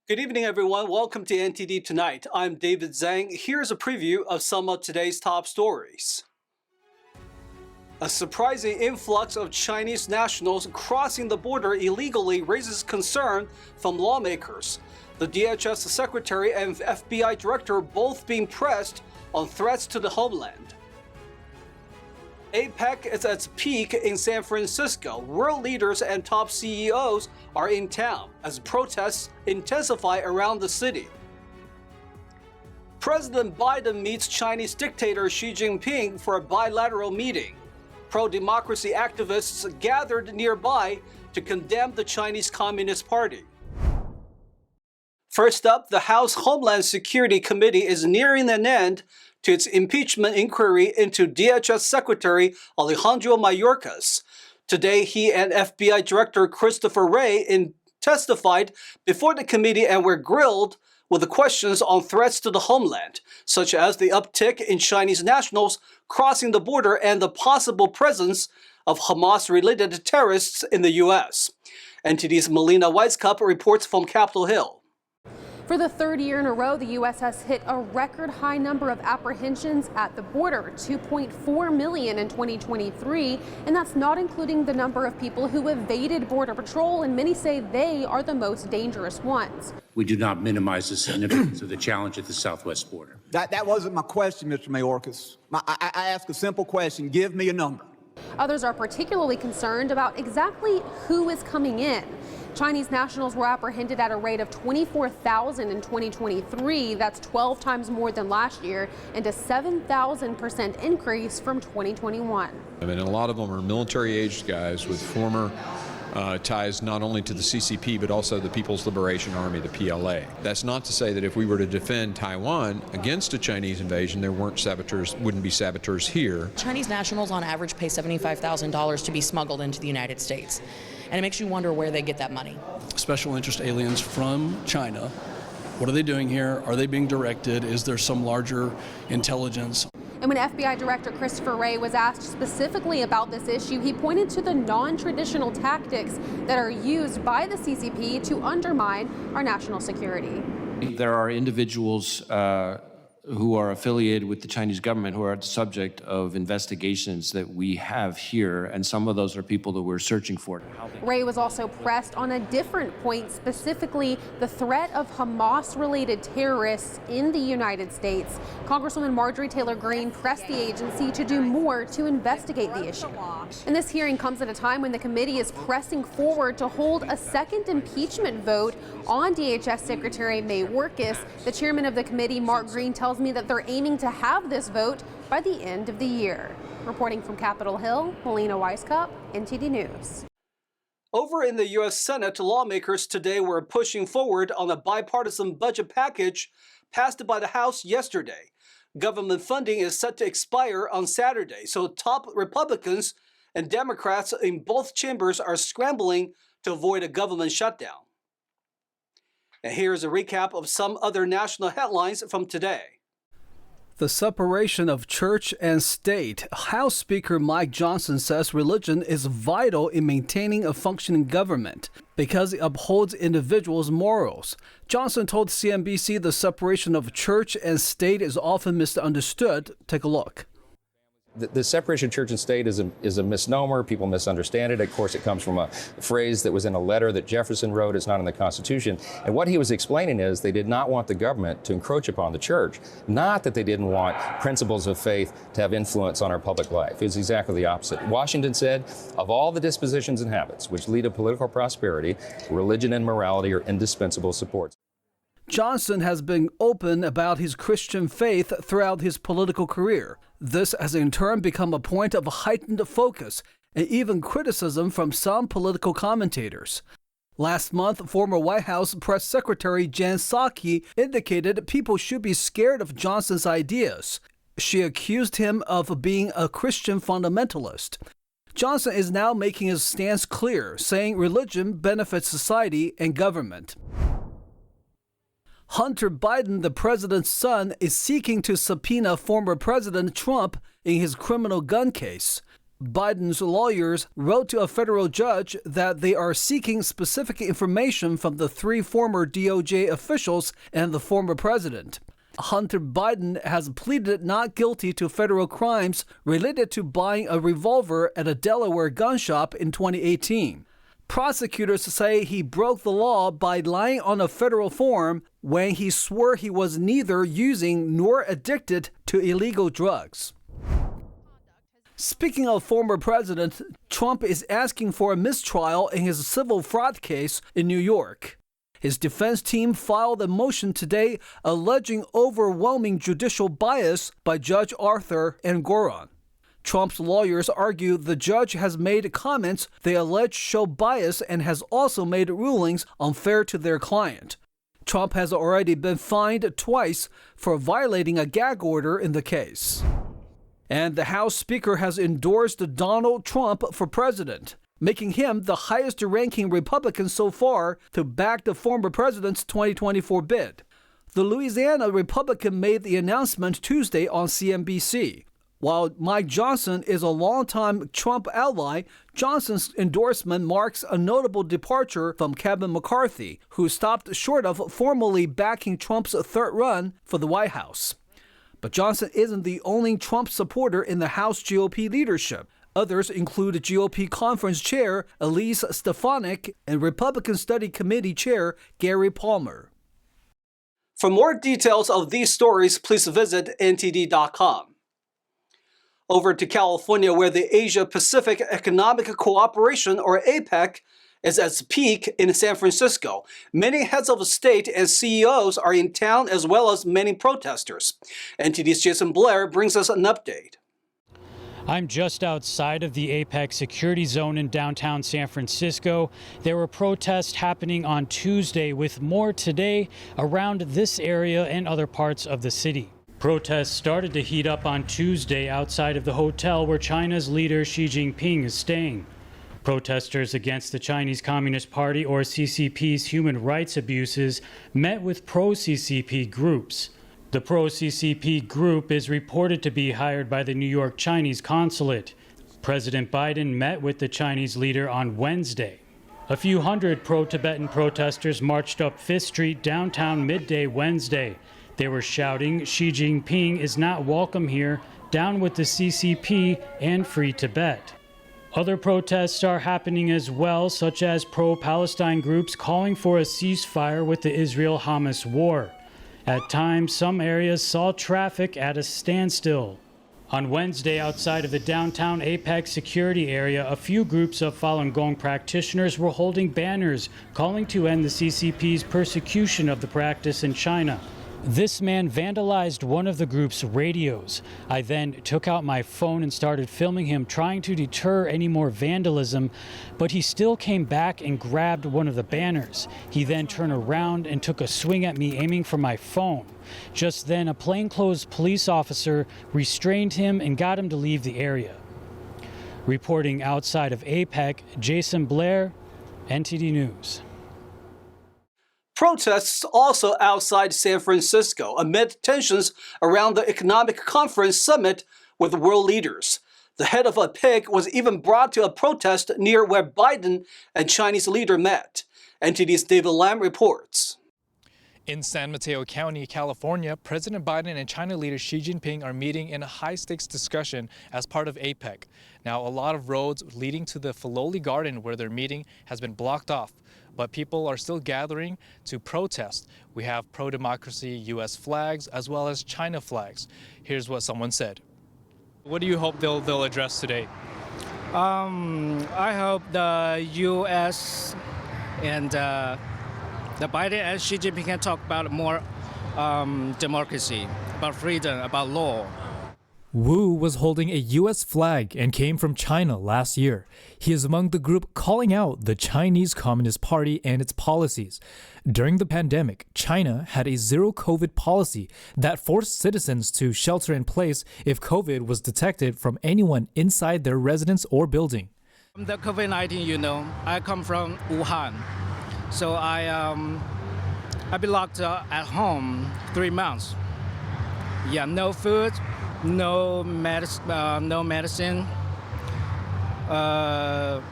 Good evening, everyone. Welcome to NTD Tonight. I'm David Zhang. Here's a preview of some of today's top stories. A surprising influx of Chinese nationals crossing the border illegally raises concern from lawmakers. The DHS Secretary and FBI Director both being pressed on threats to the homeland. APEC is at its peak in San Francisco. World leaders and top CEOs are in town as protests intensify around the city. President Biden meets Chinese dictator Xi Jinping for a bilateral meeting. Pro-democracy activists gathered nearby to condemn the Chinese Communist Party. First up, the House Homeland Security Committee is nearing an end to its impeachment inquiry into DHS Secretary Alejandro Mayorkas. Today, he and FBI Director Christopher Wray testified before the committee and were grilled with the questions on threats to the homeland, such as the uptick in Chinese nationals crossing the border and the possible presence of Hamas-related terrorists in the U.S. NTD's Melina Weisskopf reports from Capitol Hill. For the third year in a row, the U.S. has hit a record high number of apprehensions at the border, 2.4 million in 2023, and that's not including the number of people who evaded Border Patrol, and many say they are the most dangerous ones. We do not minimize the significance of the challenge at the southwest border. That wasn't my question, Mr. Mayorkas. I asked a simple question. Give me a number. Others are particularly concerned about exactly who is coming in. Chinese nationals were apprehended at a rate of 24,000 in 2023. That's 12 times more than last year and a 7,000% increase from 2021. I mean, a lot of them are military-aged guys with former ties not only to the CCP but also the People's Liberation Army, the PLA. That's not to say that if we were to defend Taiwan against a Chinese invasion, there wouldn't be saboteurs here. Chinese nationals on average pay $75,000 to be smuggled into the United States. And it makes you wonder where they get that money. Special interest aliens from China. What are they doing here? Are they being directed? Is there some larger intelligence? And when FBI Director Christopher Wray was asked specifically about this issue, he pointed to the non-traditional tactics that are used by the CCP to undermine our national security. There are individuals who are affiliated with the Chinese government who are the subject of investigations that we have here, and some of those are people that we're searching for. Wray was also pressed on a different point, specifically the threat of Hamas-related terrorists in the United States. Congresswoman Marjorie Taylor Greene pressed the agency to do more to investigate the issue. And this hearing comes at a time when the committee is pressing forward to hold a second impeachment vote on DHS Secretary Mayorkas. The chairman of the committee, Mark Green, tells me that they're aiming to have this vote by the end of the year. Reporting from Capitol Hill, Melina Weisskopf, NTD News. Over in the U.S. Senate, lawmakers today were pushing forward on a bipartisan budget package passed by the House yesterday. Government funding is set to expire on Saturday, so top Republicans and Democrats in both chambers are scrambling to avoid a government shutdown. And here's a recap of some other national headlines from today. The separation of church and state. House Speaker Mike Johnson says religion is vital in maintaining a functioning government because it upholds individuals' morals. Johnson told CNBC the separation of church and state is often misunderstood. Take a look. The separation of church and state is a misnomer. People misunderstand it. Of course, it comes from a phrase that was in a letter that Jefferson wrote. It's not in the Constitution. And what he was explaining is they did not want the government to encroach upon the church, not that they didn't want principles of faith to have influence on our public life. It's exactly the opposite. Washington said, of all the dispositions and habits which lead to political prosperity, religion and morality are indispensable supports. Johnson has been open about his Christian faith throughout his political career. This has in turn become a point of heightened focus and even criticism from some political commentators. Last month, former White House Press Secretary Jen Psaki indicated people should be scared of Johnson's ideas. She accused him of being a Christian fundamentalist. Johnson is now making his stance clear, saying religion benefits society and government. Hunter Biden, the president's son, is seeking to subpoena former President Trump in his criminal gun case. Biden's lawyers wrote to a federal judge that they are seeking specific information from the 3 former DOJ officials and the former president. Hunter Biden has pleaded not guilty to federal crimes related to buying a revolver at a Delaware gun shop in 2018. Prosecutors say he broke the law by lying on a federal form when he swore he was neither using nor addicted to illegal drugs. Speaking of former President, Trump is asking for a mistrial in his civil fraud case in New York. His defense team filed a motion today alleging overwhelming judicial bias by Judge Arthur Engoron. Trump's lawyers argue the judge has made comments they allege show bias and has also made rulings unfair to their client. Trump has already been fined twice for violating a gag order in the case. And the House Speaker has endorsed Donald Trump for president, making him the highest-ranking Republican so far to back the former president's 2024 bid. The Louisiana Republican made the announcement Tuesday on CNBC. While Mike Johnson is a longtime Trump ally, Johnson's endorsement marks a notable departure from Kevin McCarthy, who stopped short of formally backing Trump's third run for the White House. But Johnson isn't the only Trump supporter in the House GOP leadership. Others include GOP Conference Chair Elise Stefanik and Republican Study Committee Chair Gary Palmer. For more details of these stories, please visit NTD.com. Over to California, where the Asia-Pacific Economic Cooperation, or APEC, is at its peak in San Francisco. Many heads of state and CEOs are in town, as well as many protesters. NTD's Jason Blair brings us an update. I'm just outside of the APEC security zone in downtown San Francisco. There were protests happening on Tuesday, with more today around this area and other parts of the city. Protests started to heat up on Tuesday outside of the hotel where China's leader Xi Jinping is staying. Protesters against the Chinese Communist Party, or CCP's human rights abuses met with pro-CCP groups. The pro-CCP group is reported to be hired by the New York Chinese consulate. President Biden met with the Chinese leader on Wednesday. A few hundred pro-Tibetan protesters marched up 5th Street downtown midday Wednesday. They were shouting, "Xi Jinping is not welcome here, down with the CCP and free Tibet." Other protests are happening as well, such as pro-Palestine groups calling for a ceasefire with the Israel-Hamas war. At times, some areas saw traffic at a standstill. On Wednesday, outside of the downtown APEC security area, a few groups of Falun Gong practitioners were holding banners calling to end the CCP's persecution of the practice in China. This man vandalized one of the group's radios. I then took out my phone and started filming him, trying to deter any more vandalism, but he still came back and grabbed one of the banners. He then turned around and took a swing at me, aiming for my phone. Just then, a plainclothes police officer restrained him and got him to leave the area. Reporting outside of APEC, Jason Blair, NTD News. Protests also outside San Francisco amid tensions around the Economic Conference Summit with world leaders. The head of APEC was even brought to a protest near where Biden and Chinese leader met. NTD's David Lam reports. In San Mateo County, California, President Biden and China leader Xi Jinping are meeting in a high-stakes discussion as part of APEC. Now, a lot of roads leading to the Filoli Garden where they're meeting has been blocked off, but people are still gathering to protest. We have pro-democracy U.S. flags as well as China flags. Here's what someone said. What do you hope they'll address today? I hope the U.S. and the Biden and Xi Jinping can talk about more democracy, about freedom, about law. Wu was holding a U.S. flag and came from China last year. He is among the group calling out the Chinese Communist Party and its policies. During the pandemic, China had a zero-COVID policy that forced citizens to shelter in place if COVID was detected from anyone inside their residence or building. The COVID-19, I come from Wuhan. So I've been locked at home 3 months. Yeah, no food, no medicine, yeah,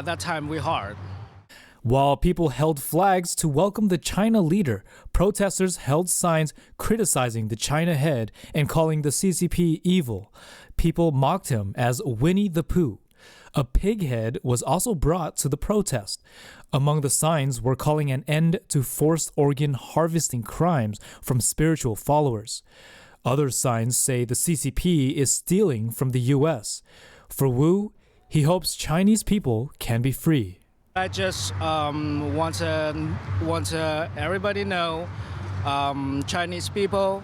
that time we hard. While people held flags to welcome the China leader, protesters held signs criticizing the China head and calling the CCP evil. People mocked him as Winnie the Pooh. A pig head was also brought to the protest. Among the signs were calling an end to forced organ harvesting crimes from spiritual followers. Other signs say the CCP is stealing from the U.S. For Wu, he hopes Chinese people can be free. I just want to everybody know Chinese people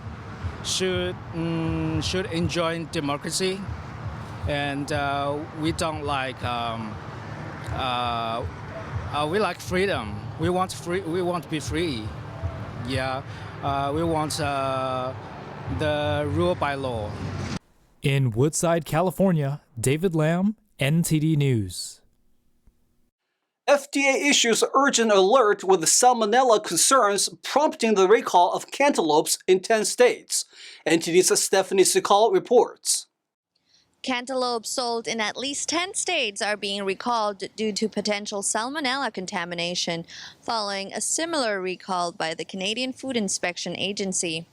should enjoy democracy, and we don't like we like freedom. We want to be free. Yeah, we want the rule by law. In Woodside, California, David Lamb, NTD News. FDA issues urgent alert with salmonella concerns prompting the recall of cantaloupes in 10 states. NTD's Stephanie Sikal reports. Cantaloupes sold in at least 10 states are being recalled due to potential salmonella contamination, following a similar recall by the Canadian Food Inspection Agency.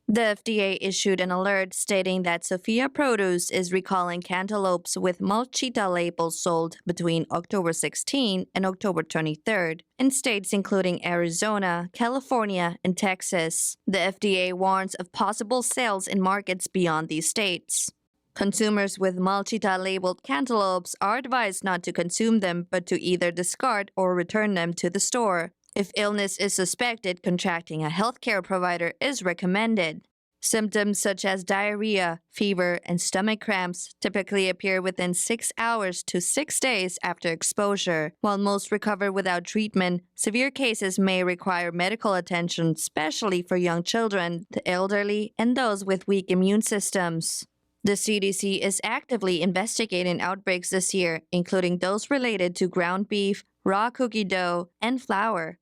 The FDA issued an alert stating that Sophia Produce is recalling cantaloupes with Mulchita labels sold between October 16 and October 23 in states including Arizona, California, and Texas. The FDA warns of possible sales in markets beyond these states. Consumers with Mulchita-labeled cantaloupes are advised not to consume them, but to either discard or return them to the store. If illness is suspected, contracting a healthcare provider is recommended. Symptoms such as diarrhea, fever, and stomach cramps typically appear within 6 hours to 6 days after exposure. While most recover without treatment, severe cases may require medical attention, especially for young children, the elderly, and those with weak immune systems. The CDC is actively investigating outbreaks this year, including those related to ground beef, raw cookie dough, and flour.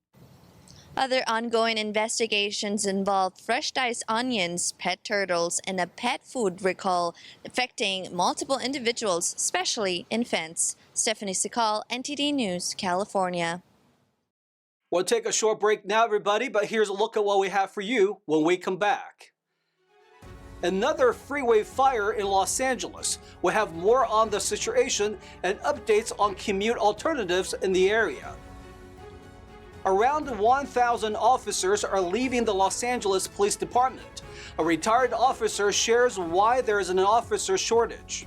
Other ongoing investigations involve fresh diced onions, pet turtles, and a pet food recall affecting multiple individuals, especially infants. Stephanie Sikal, NTD News, California. We'll take a short break now, everybody, but here's a look at what we have for you when we come back. Another freeway fire in Los Angeles. We'll have more on the situation and updates on commute alternatives in the area. Around 1,000 officers are leaving the Los Angeles Police Department. A retired officer shares why there is an officer shortage.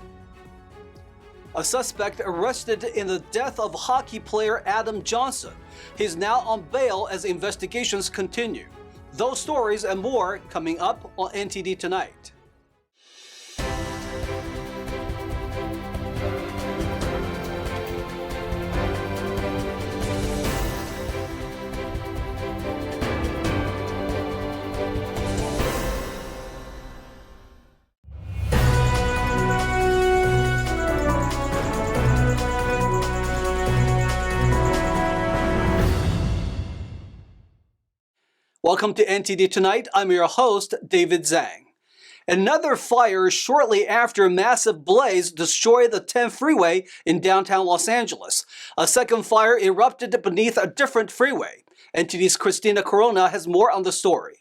A suspect arrested in the death of hockey player Adam Johnson. He's now on bail as investigations continue. Those stories and more coming up on NTD Tonight. Welcome to NTD Tonight. I'm your host, David Zhang. Another fire shortly after a massive blaze destroyed the 10 freeway in downtown Los Angeles. A second fire erupted beneath a different freeway. NTD's Christina Corona has more on the story.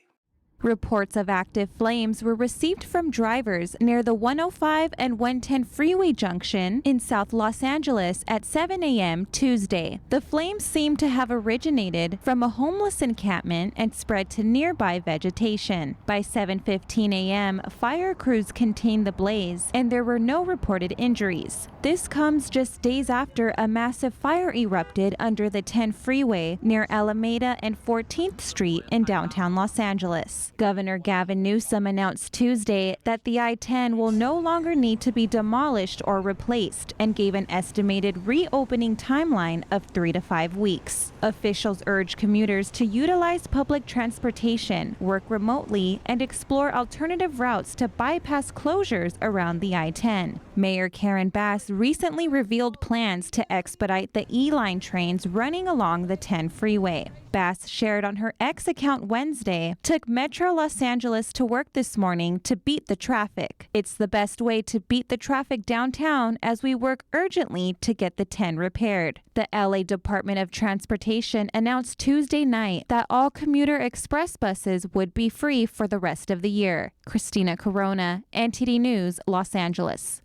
Reports of active flames were received from drivers near the 105 and 110 freeway junction in South Los Angeles at 7 a.m. Tuesday. The flames seem to have originated from a homeless encampment and spread to nearby vegetation. By 7:15 a.m., fire crews contained the blaze, and there were no reported injuries. This comes just days after a massive fire erupted under the 10 freeway near Alameda and 14th Street in downtown Los Angeles. Governor Gavin Newsom announced Tuesday that the I-10 will no longer need to be demolished or replaced and gave an estimated reopening timeline of 3 to 5 weeks. Officials urge commuters to utilize public transportation, work remotely, and explore alternative routes to bypass closures around the I-10. Mayor Karen Bass recently revealed plans to expedite the E-Line trains running along the 10 freeway. Bass shared on her X account Wednesday, took Metro enter Los Angeles to work this morning to beat the traffic. It's the best way to beat the traffic downtown as we work urgently to get the 10 repaired. The LA Department of Transportation announced Tuesday night that all commuter express buses would be free for the rest of the year. Christina Corona, NTD News, Los Angeles.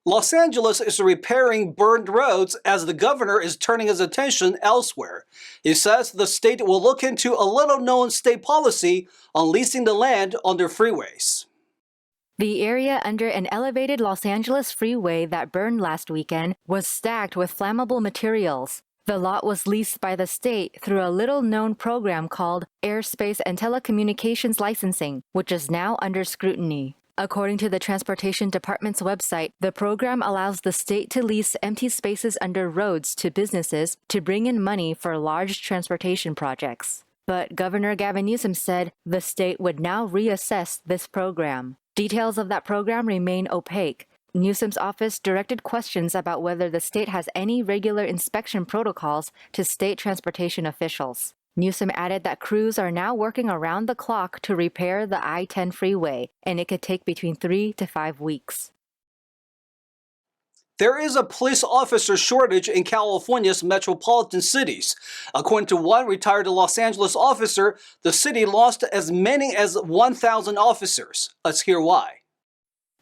Los Angeles is repairing burned roads as the governor is turning his attention elsewhere. He says the state will look into a little-known state policy on leasing the land on their freeways. The area under an elevated Los Angeles freeway that burned last weekend was stacked with flammable materials. The lot was leased by the state through a little-known program called Airspace and Telecommunications Licensing, which is now under scrutiny. According to the Transportation Department's website, the program allows the state to lease empty spaces under roads to businesses to bring in money for large transportation projects. But Governor Gavin Newsom said the state would now reassess this program. Details of that program remain opaque. Newsom's office directed questions about whether the state has any regular inspection protocols to state transportation officials. Newsom added that crews are now working around the clock to repair the I-10 freeway, and it could take between 3 to 5 weeks. There is a police officer shortage in California's metropolitan cities. According to one retired Los Angeles officer, the city lost as many as 1,000 officers. Let's hear why.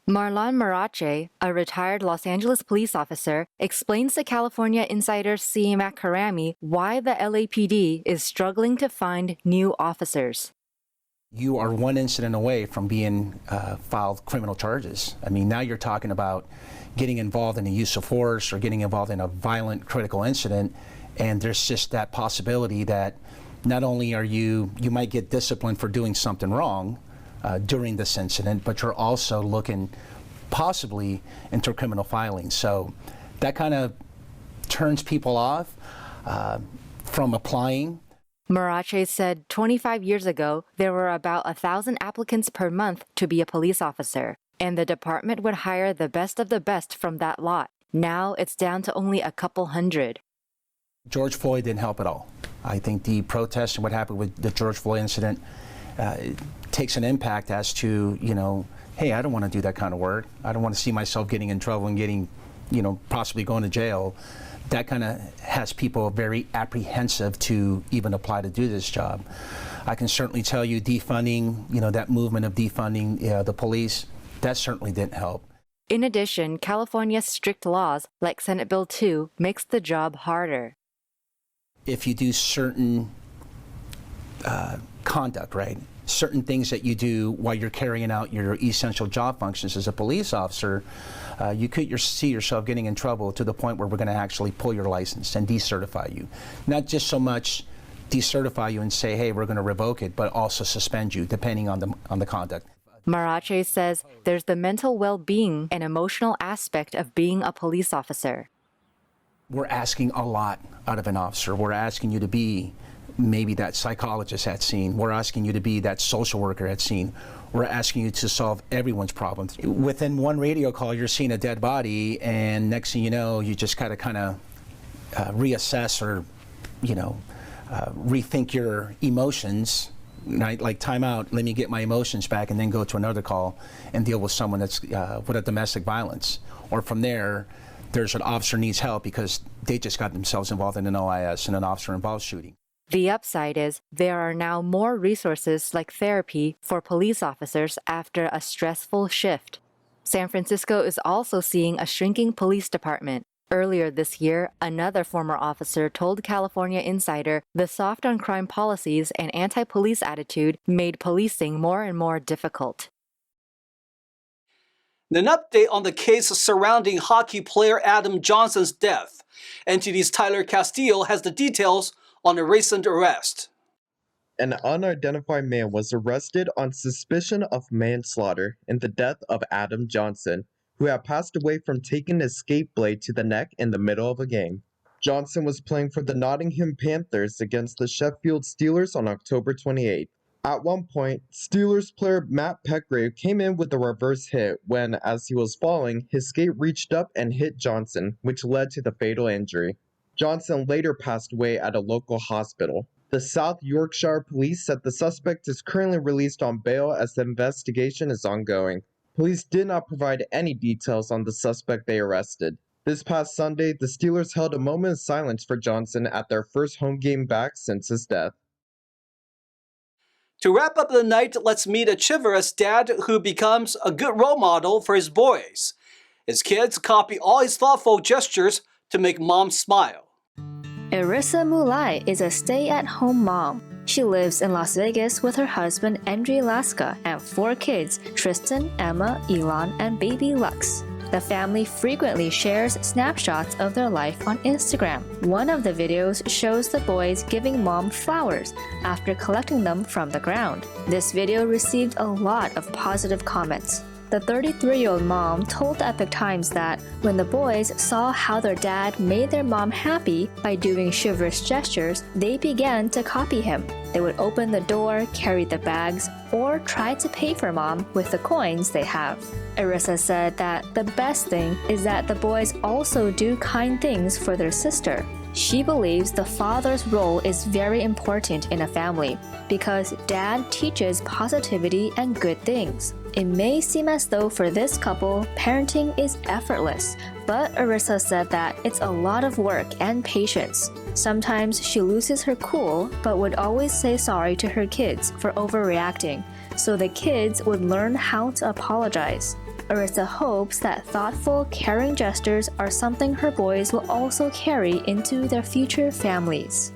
Marlon Marache, a retired Los Angeles police officer, explains to California insider CMAC Karami why the LAPD is struggling to find new officers. You are one incident away from being filed criminal charges. I mean, now you're talking about getting involved in the use of force or getting involved in a violent critical incident, and there's just that possibility that not only are you might get disciplined for doing something wrong during this incident, but you're also looking possibly into criminal filings. So that kind of turns people off from applying. Marache said 25 years ago, there were about 1,000 applicants per month to be a police officer, and the department would hire the best of the best from that lot. Now it's down to only a couple hundred. George Floyd didn't help at all. I think the protests and what happened with the George Floyd incident takes an impact as to, hey, I don't want to do that kind of work. I don't want to see myself getting in trouble and getting, possibly going to jail. That kind of has people very apprehensive to even apply to do this job. I can certainly tell you defunding, that movement of defunding the police, that certainly didn't help. In addition, California's strict laws, like Senate Bill 2, makes the job harder. If you do certain conduct, right? Certain things that you do while you're carrying out your essential job functions as a police officer, you could see yourself getting in trouble to the point where we're going to actually pull your license and decertify you. Not just so much decertify you and say, hey, we're going to revoke it, but also suspend you depending on the conduct. Marache says there's the mental well-being and emotional aspect of being a police officer. We're asking a lot out of an officer. We're asking you to be maybe that psychologist at scene. We're asking you to be that social worker at scene. We're asking you to solve everyone's problems. Within one radio call, you're seeing a dead body, and next thing you know, you just kind of reassess or, rethink your emotions. Right? Like time out, let me get my emotions back, and then go to another call and deal with someone that's with a domestic violence. Or from there, there's an officer needs help because they just got themselves involved in an OIS and an officer-involved shooting. The upside is there are now more resources like therapy for police officers after a stressful shift. San Francisco is also seeing a shrinking police department. Earlier this year, another former officer told California Insider the soft on crime policies and anti-police attitude made policing more and more difficult. An update on the case surrounding hockey player Adam Johnson's death. NTD's Tyler Castillo has the details on a recent arrest. An unidentified man was arrested on suspicion of manslaughter in the death of Adam Johnson, who had passed away from taking a skate blade to the neck in the middle of a game. Johnson was playing for the Nottingham Panthers against the Sheffield Steelers on October 28. At one point, Steelers player Matt Petgrave came in with a reverse hit when, as he was falling, his skate reached up and hit Johnson, which led to the fatal injury. Johnson later passed away at a local hospital. The South Yorkshire Police said the suspect is currently released on bail as the investigation is ongoing. Police did not provide any details on the suspect they arrested. This past Sunday, the Steelers held a moment of silence for Johnson at their first home game back since his death. To wrap up the night, let's meet a chivalrous dad who becomes a good role model for his boys. His kids copy all his thoughtful gestures to make mom smile. Arissa Mulai is a stay-at-home mom. She lives in Las Vegas with her husband Andre Laska and 4 kids, Tristan, Emma, Elon, and baby Lux. The family frequently shares snapshots of their life on Instagram. One of the videos shows the boys giving mom flowers after collecting them from the ground. This video received a lot of positive comments. The 33-year-old mom told the APEC Times that when the boys saw how their dad made their mom happy by doing chivalrous gestures, they began to copy him. They would open the door, carry the bags, or try to pay for mom with the coins they have. Arissa said that the best thing is that the boys also do kind things for their sister. She believes the father's role is very important in a family because dad teaches positivity and good things. It may seem as though for this couple, parenting is effortless, but Arissa said that it's a lot of work and patience. Sometimes she loses her cool, but would always say sorry to her kids for overreacting, so the kids would learn how to apologize. Arissa hopes that thoughtful, caring gestures are something her boys will also carry into their future families.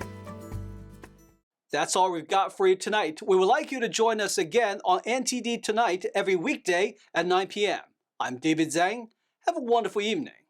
That's all we've got for you tonight. We would like you to join us again on NTD Tonight every weekday at 9 p.m. I'm David Zhang. Have a wonderful evening.